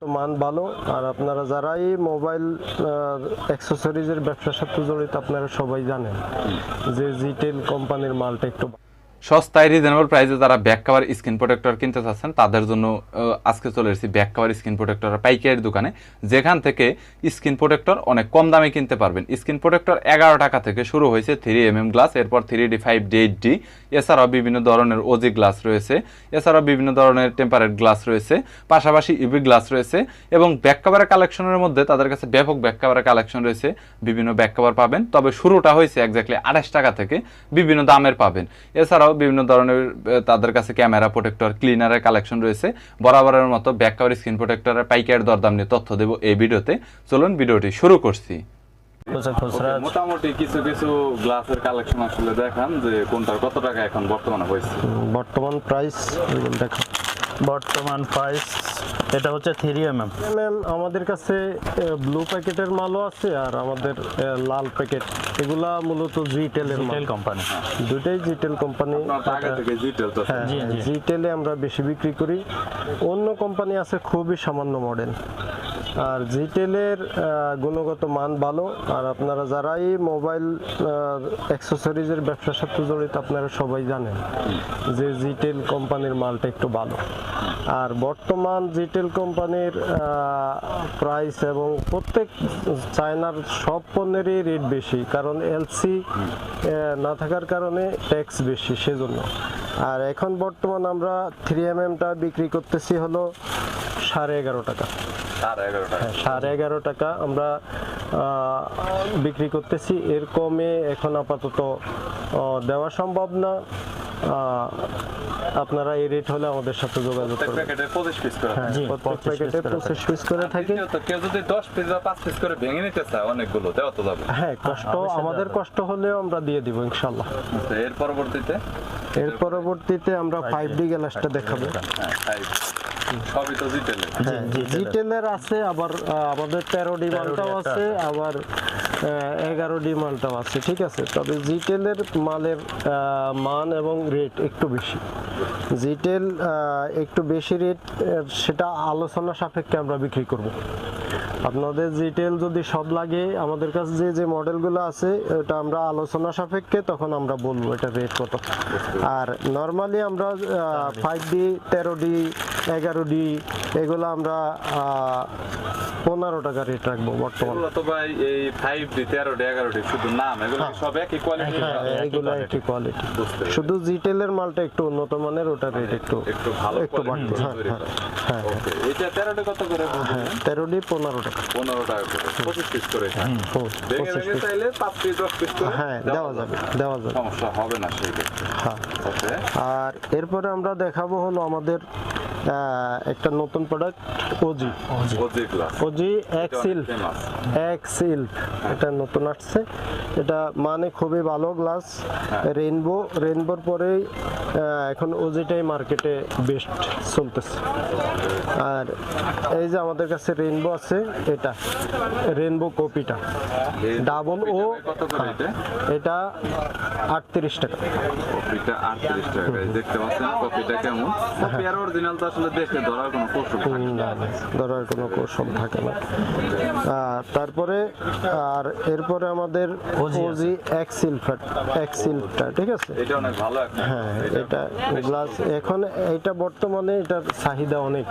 মান ভালো। আর আপনারা যারাই মোবাইল অ্যাক্সেসরিজের ব্যবসার সাথে জড়িত আপনারা সবাই জানেন যে জিটেল কোম্পানির মালটা একটু সস্তায় রিজনেবল প্রাইসে যারা ব্যাক কভার স্ক্রিন প্রোটেক্টর কিনতে চাচ্ছেন তাদের জন্য আজকে চলে এসেছি ব্যাক কভার স্ক্রিন প্রোটেক্টর পাইকারি দোকানে, যেখান থেকে স্ক্রিন প্রোটেক্টর অনেক কম দামে কিনতে পারবেন। স্ক্রিন প্রোটেক্টর 11 টাকা থেকে শুরু হয়েছে 3mm গ্লাস, এরপর 3D 5D 8D, এছাড়াও বিভিন্ন ধরনের ওজি গ্লাস রয়েছে, এছাড়াও বিভিন্ন ধরনের টেম্পারেট গ্লাস রয়েছে, পাশাপাশি ইউভি গ্লাস রয়েছে এবং ব্যাক কভারের কালেকশনের মধ্যে তাদের কাছে ব্যাপক ব্যাক কভারের কালেকশন রয়েছে। বিভিন্ন ব্যাক কভার পাবেন, তবে শুরুটা হয়েছে এক্স্যাক্টলি 28 টাকা থেকে, বিভিন্ন দামের পাবেন। এছাড়াও বিভিন্ন ধরনের তাদের কাছে ক্যামেরা প্রোটেক্টর ক্লিনারের কালেকশন রয়েছে। বরাবরের মতো ব্যাক কভার স্ক্রিন প্রোটেক্টরের পাইকারি দরদাম নিয়ে তথ্য দেব এই ভিডিওতে। চলুন ভিডিওটি শুরু করছি। মোটামুটি কিছু কিছু গ্লাসের কালেকশন আসলে দেখান যে কোনটার কত টাকা এখন বর্তমানে হয়েছে। বর্তমান প্রাইস দেখো। বর্তমান প্রাইস এটা হচ্ছে 3mm। আমাদের কাছে ব্লু প্যাকেটের মালও আছে আর আমাদের লাল প্যাকেট, এগুলা মূলত জিটেলের মাল কোম্পানি, দুটাই জিটেল কোম্পানি। হ্যাঁ, জিটেলে আমরা বেশি বিক্রি করি। অন্য কোম্পানি আছে খুবই সামান্য মডেল। আর জিটেলের গুণগত মান ভালো। আর আপনারা যারাই মোবাইল অ্যাক্সেসরিজের ব্যবসার সাথে জড়িত আপনারা সবাই জানেন যে জিটেল কোম্পানির মালটা একটু ভালো। আর বর্তমান জিটেল কোম্পানির প্রাইস এবং প্রত্যেক চায়নার সব পণ্যেরই রেট বেশি, কারণ এলসি না থাকার কারণে ট্যাক্স বেশি সেজন্য। আর এখন বর্তমান আমরা 3mmটা বিক্রি করতেছি হলো 11.5 টাকা। 11.5 টাকা আমরা বিক্রি করতেছি। এর কমে এখন আপাতত দেওয়া সম্ভব না। আপনারা এই রেট হলে আমাদের সাথে যোগাযোগ করবেন। প্যাকেটে 25 পিস করে, হ্যাঁ, প্রত্যেক প্যাকেটে 25 পিস করে থাকে। তো কেউ যদি 10 পিস বা 5 পিস করে ভেঙে নিতে চায় অনেকগুলো দেওয়া তো যাবে। হ্যাঁ, কষ্ট আমাদের কষ্ট হলেও আমরা দিয়ে দিব ইনশাআল্লাহ। এর পরবর্তীতে আমরা 5D গ্লাসটা দেখাবো। হ্যাঁ, সবই তো জিটেলের। হ্যাঁ, জিটেলের আছে, আবার আমাদের 13D মালটাও আছে, আবার 11D মালটাও আছে। ঠিক আছে, তবে জিটেলের মালের মান এবং রেট একটু বেশি। জিটেল একটু বেশি রেট, সেটা আলোচনা সাপেক্ষে আমরা বিক্রি করব। আপনাদের জিটেল যদি সব লাগে, আমাদের কাছে যে যে মডেলগুলো আছে এটা আমরা আলোচনা সাপেক্ষে তখন আমরা বলবো এটা রেট কত। আর নর্মালি আমরা 5D 13D 11D এগুলো আমরা 15 টাকা রেট রাখবো বর্তমানে। তো ভাই এই 5D 13D 11D শুধু নাম, এগুলো সব একই কোয়ালিটি? এগুলো একই কোয়ালিটি, শুধু জিটেলের মালটা একটু উন্নত মানের, ওটা রেট একটু ভালো একটু বাড়বে। হ্যাঁ, ওকে। এটা 13D কত করে? হ্যাঁ, 13D 15 টাকা। 15 টাকা করে, 25 পিস করে। ভেঙে চাইলে 5 পিস 10 পিস করে হ্যাঁ দেওয়া যাবে, সমস্যা হবে না সেই ক্ষেত্রে। হ্যাঁ। ওকে। আর এরপরে আমরা দেখাবো হলো আমাদের একটা নতুন প্রোডাক্ট ওজি এক্সিল। এটা নতুন আসছে, এটা মানে খুবই ভালো গ্লাস। রেইনবোর পরে এখন ওজিটাই মার্কেটে বেস্ট চলতেছে। আর এই যে আমাদের কাছে রেইনবো আছে, এটা রেইনবো কপিটা ডাবল ও, এটা 38 টাকা। কপিটা 38 টাকা। দেখতে পাচ্ছেন কপিটা কেমন? কপি আর অরিজিনাল তো আসলে দেখে ধরার কোনো কৌশল থাকে না। তারপরে আর এরপরে আমাদের ওজি এক্সিলটা, ঠিক আছে। এটা অনেক ভালো একটা। হ্যাঁ, এটা গ্লাস এখন এটা বর্তমানে এটার চাহিদা অনেক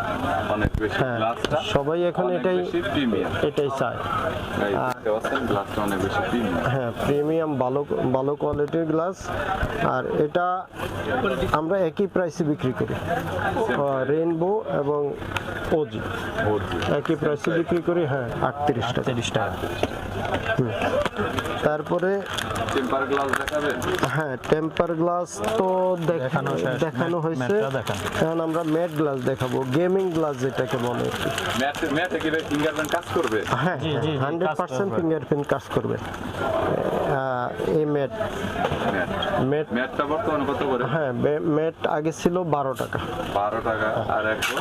বেশি। হ্যাঁ, সবাই এখন এটাই চায়। হ্যাঁ, প্রিমিয়াম ভালো কোয়ালিটির গ্লাস। আর এটা আমরা একই প্রাইসে বিক্রি করি, রেইনবো এবং ওজি একই প্রাইসে বিক্রি করি। হ্যাঁ, 38 টাকা। তারপরে হ্যাঁ, টেম্পার গ্লাস তো দেখানো হয়েছে। এখন আমরা ম্যাট গ্লাস দেখাবো, গেমিং গ্লাস যেটাকে বলে। হ্যাঁ, 100% ফিঙ্গারপ্রিন্ট কাজ করবে। এই ম্যাটটা বর্তমানে কত করে? হ্যাঁ, ম্যাট আগে ছিল 12 টাকা।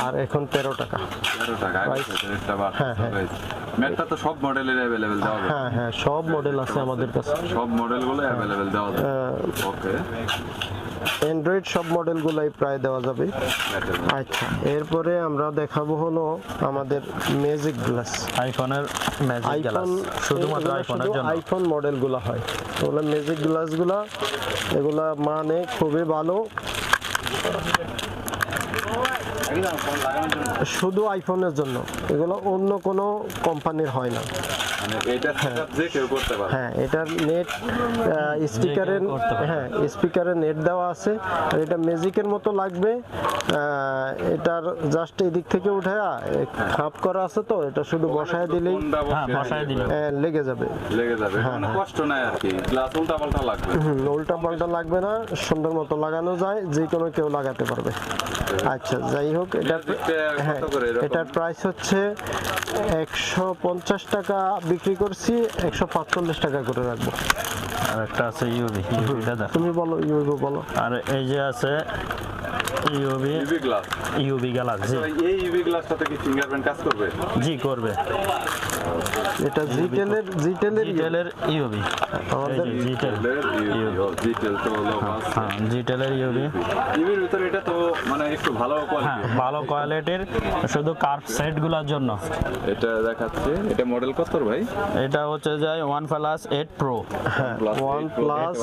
আর এখন 13 টাকা। হ্যাঁ, ম্যাটটা তো সব মডেলের अवेलेबल দেওয়া যায়। হ্যাঁ, সব মডেল আছে আমাদের কাছে, সব মডেলগুলো अवेलेबल দেওয়া যায়। ওকে। অ্যান্ড্রয়েড সব মডেলগুলাই প্রায় দেওয়া যাবে। আচ্ছা, এরপরে আমরা দেখাবো হলো আমাদের ম্যাজিক গ্লাস। আইফোনের ম্যাজিক গ্লাস শুধুমাত্র আইফোনের জন্য। আইফোন মডেলগুলো হয় ওগুলো ম্যাজিক গ্লাসগুলা, এগুলা মানে খুবই ভালো, শুধু আইফোনের জন্য, এগুলো অন্য কোনো কোম্পানির হয় না। মানে এটা সেটআপ যে কেউ করতে পারে। হ্যাঁ, এটার নেট স্পিকারের, হ্যাঁ স্পিকারে নেট দেওয়া আছে। আর এটা ম্যাজিকের মতো লাগবে, এটার জাস্ট এদিক থেকে উঠে খাপ করা আছে, তো এটা শুধু বসায় দিলেই বসায় দিলে লেগে যাবে। মানে কষ্ট নাই আর কি, গ্লাস উল্টা পাল্টা লাগবে। উল্টা পাল্টা লাগবে না, সুন্দর মতো লাগানো যায়, যে কোনো কেউ লাগাতে পারবে। আচ্ছা, যাই হোক, হ্যাঁ এটার প্রাইস হচ্ছে 150 টাকা বিক্রি করছি, 145 টাকা করে রাখবো। আর একটা আছে ইউভি, ইউভিটা তুমি বলো, ইউভি বলো। আর এই যে আছে ইউভি গ্লাস, ইউভি গ্লাস। জি, এই ইউভি গ্লাসটাতে কি ফিঙ্গারপ্রিন্ট কাজ করবে? জি করবে। এটা জিটেলের ইউভি, আমাদের জিটেল তো হলো হ্যাঁ, জিটেলের ইউভি। ইউভির ভিতরে এটা তো মানে একটু ভালো কোয়ালিটি, হ্যাঁ ভালো কোয়ালিটির, শুধু কার্ভ সেটগুলোর জন্য। এটা দেখাচ্ছে, এটা মডেল কত ভাই? এটা হচ্ছে যায় OnePlus 8 Pro। হ্যাঁ, OnePlus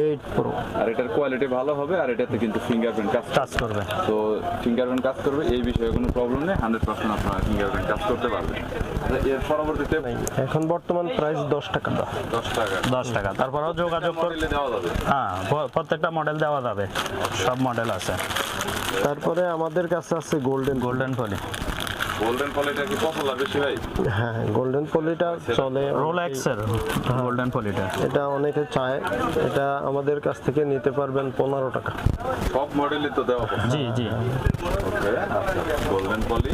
8 Pro। আর এটার কোয়ালিটি ভালো হবে, আর এটাতে কিন্তু ফিঙ্গারপ্রিন্ট কাজ করবে। তো ফিঙ্গারপ্রিন্ট কাজ করবে, এই বিষয়ে কোনো প্রবলেম নেই, 100% আপনারা ফিঙ্গারপ্রিন্ট কাজ করতে পারবেন। এর পরবর্তীতে এখন বর্তমান প্রাইস 10 টাকা। 10 টাকা। তারপরেও যোগাযোগ করলে দেওয়া যাবে। হ্যাঁ, প্রত্যেকটা মডেল দেওয়া যাবে, সব মডেল আছে। তারপরে আমাদের কাছে আছে গোল্ডেন পলি। গোল্ডেন পলিটা কি পপুলার বেশি ভাই? হ্যাঁ, গোল্ডেন পলিটা চলে, রোলেক্সের গোল্ডেন পলিটা। এটা অনেকে চায়, এটা আমাদের কাছ থেকে নিতে পারবেন 15 টাকা। সব মডেলই তো দেওয়া হবে। জি জি। ওকে, আচ্ছা, গোল্ডেন পলি।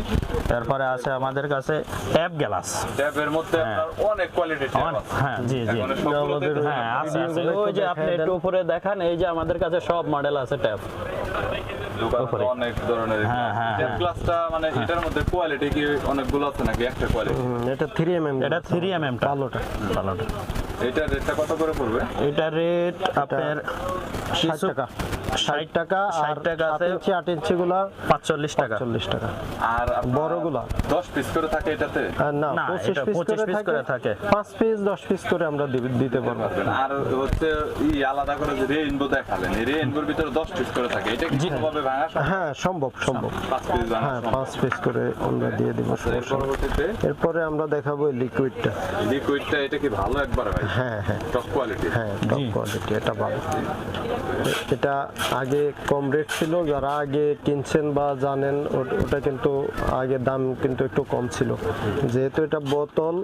তারপরে আছে আমাদের কাছে ট্যাব গ্লাস। ট্যাবের মধ্যে আপনার অনেক কোয়ালিটি ট্যাব আছে। হ্যাঁ জি জি, আমাদের হ্যাঁ আছে আছে। ওই যে আপনি একটু উপরে দেখান, এই যে আমাদের কাছে সব মডেল আছে ট্যাব। দোকানে অনেক ধরনের ট্যাব গ্লাসটা, মানে এটার মধ্যে কোয়ালিটি কি অনেকগুলো আছে নাকি একটা কোয়ালিটি? এটা 3mm, এটা 3mm ভালোটা। এটা রেটটা কত করে পড়বে? এটা রেট আপনার 60 টাকা। 60 টাকা, 60 টাকা আছে। 8 ইঞ্চি গুলা 45 টাকা। 40 টাকা। আর বড়গুলা 10 পিস করে থাকে এটাতে? না, না, 25 এটা 25 পিস করে থাকে। 5 পিস 10 পিস করে আমরা দিতে পারবো। আর হচ্ছে আলাদা করে যে রেইনবো দেখালেন, এই রেইনবোর ভিতরে 10 পিস করে থাকে, এটা কি কিভাবে ভাঙা সম্ভব? হ্যাঁ, সম্ভব। 5 পিস ভাঙা হ্যাঁ, সম্ভব। 5 পিস করে আমরা দিয়ে দিব। পরবর্তীতে এরপরে আমরা দেখাবো লিকুইডটা। এটা কি ভালো একবারে ভাই? হ্যাঁ হ্যাঁ টপ কোয়ালিটি। হ্যাঁ, টপ কোয়ালিটি, এটা ভালো। এটা আগে কম রেট ছিল, যারা আগে কিনছেন বা জানেন, ওটা কিন্তু আগে দাম কিন্তু একটু কম ছিল। যেহেতু এটা বোতল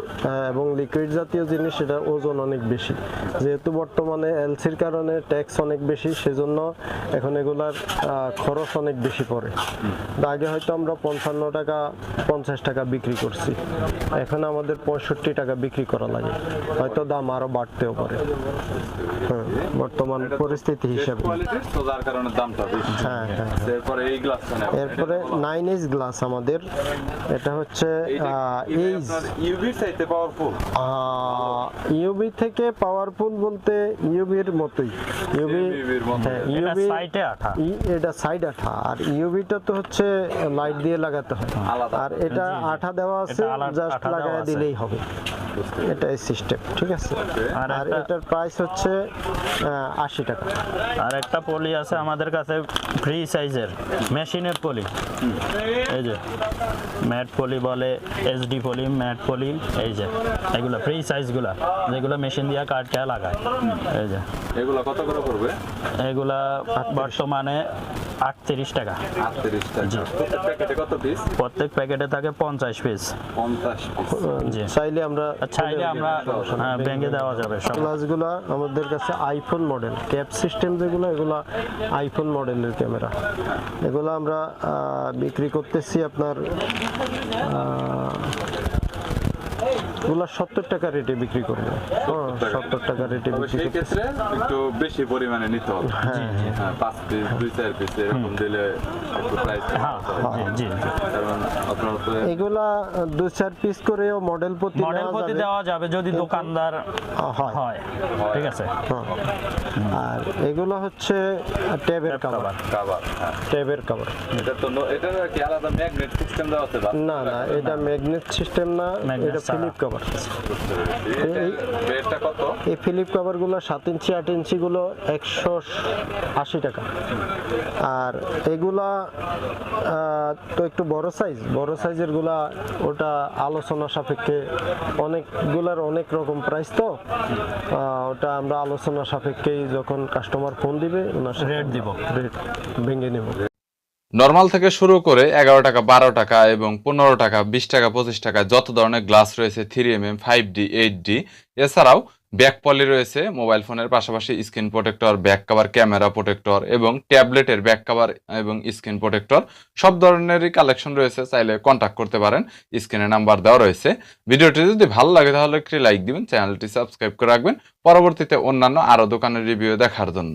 এবং লিকুইড জাতীয় জিনিস, এটা ওজন অনেক বেশি। যেহেতু বর্তমানে এলসির কারণে ট্যাক্স অনেক বেশি, সেজন্য এখন এগুলার খরচ অনেক বেশি পড়ে। আগে হয়তো আমরা 55 টাকা 50 টাকা বিক্রি করছি, এখন আমাদের 65 টাকা বিক্রি করা লাগে, হয়তো দাম আরো বাড়তেও পারে। হ্যাঁ, বর্তমান পরিস্থিতি হিসাবে। তো যার কারণে দামটা বেশি। হ্যাঁ হ্যাঁ। এরপরে এই গ্লাসটা নেব। এরপরে 9H গ্লাস আমাদের, এটা হচ্ছে এইচ ইউভির চাইতে পাওয়ারফুল। ইউভি থেকে পাওয়ারফুল বলতে ইউভির মতোই। ইউভির মতো। হ্যাঁ, এটা ইউভি সাইডে আঠা। এটা সাইড আঠা, আর ইউভিটা তো হচ্ছে লাইট দিয়ে লাগাতে হয়, আলাদা। আর এটা আঠা দেওয়া আছে, জাস্ট আঠা দেওয়া লাগায় আছে। দিলেই হবে। এটাই সিস্টেম, ঠিক আছে। আর আর একটা- এটার প্রাইস হচ্ছে 80 টাকা। আর একটা পলি আছে আমাদের কাছে ফ্রি সাইজের মেশিনের পলি, এই যে ম্যাট পলি বলে, এসডি পলি, ম্যাট পলি, এই যে এগুলো ফ্রি সাইজগুলা, যেগুলো মেশিন দিয়ে কাটতে লাগায়। এই যে এগুলো কত করে পড়বে? এগুলা বর্তমানে 38 টাকা। 38 টাকা। প্রত্যেক প্যাকেটে কত পিস? প্রত্যেক প্যাকেটে থাকে 50 পিস। 50 পিস। জি, চাইলে আমরা চাইলে আমরা ভেঙে দেওয়া যাবে সব। গ্লাসগুলো আমাদের কাছে আইফোন মডেল, ক্যাপ সিস্টেম যেগুলো, এগুলো আইফোন মডেলের ক্যামেরা। এগুলো আমরা বিক্রি করতেছি আপনার এগুলো 70 টাকা রেটে বিক্রি করবো। 70 টাকা রেটে তবে বিক্রি সেই করতেছি। ক্ষেত্রে একটু বেশি পরিমাণে নিতে হবে। হ্যাঁ, 5 পিস 2-4 পিস এরকম দিলে একটু প্রাইস হ্যাঁ জি জি কারণ আপনার তো এগুলা 2-4 পিস করেও মডেল প্রতি মডেল নেওয়া প্রতি যাবে। দেওয়া যাবে যদি দোকানদার হয়। হয়, ঠিক আছে। হ্যাঁ। আর এগুলো হচ্ছে ট্যাবের কভার। খাবার। হ্যাঁ, ট্যাবের কভার। এটা কি আলাদা ম্যাগনেট সিস্টেম দেওয়া আছে? না না, এটা ম্যাগনেট সিস্টেম না, Magnet এটা ছাড়া। Flip cover. রেটটা কত? এই ফিলিপ কভারগুলো 7 ইঞ্চি 8 ইঞ্চি গুলো 180 টাকা। আর এগুলা তো একটু বড় সাইজের গুলা ওটা আলোচনা সাপেক্ষে, অনেকগুলার অনেক রকম প্রাইস তো ওটা আমরা আলোচনা সাপেক্ষেই যখন কাস্টমার ফোন দিবে ওনার সাথে রেট দিব। রেট ভেঙে নেব। নরমাল থেকে শুরু করে 11 টাকা 12 টাকা এবং 15 টাকা 20 টাকা 25 টাকা যত ধরনের গ্লাস রয়েছে 3mm 5D 8D, এছাড়াও ব্যাক পলি রয়েছে মোবাইল ফোনের পাশাপাশি screen protector, back cover, camera protector এবং ট্যাবলেটের ব্যাক কভার এবং স্ক্রিন প্রোটেক্টর সব ধরনেরই কালেকশন রয়েছে। চাইলে কন্ট্যাক্ট করতে পারেন, স্ক্রিনে নাম্বার দেওয়া রয়েছে। ভিডিওটি যদি ভালো লাগে তাহলে একটি লাইক দিবেন, চ্যানেলটি সাবস্ক্রাইব করে রাখবেন পরবর্তীতে অন্যান্য আরও দোকানের রিভিউ দেখার জন্য।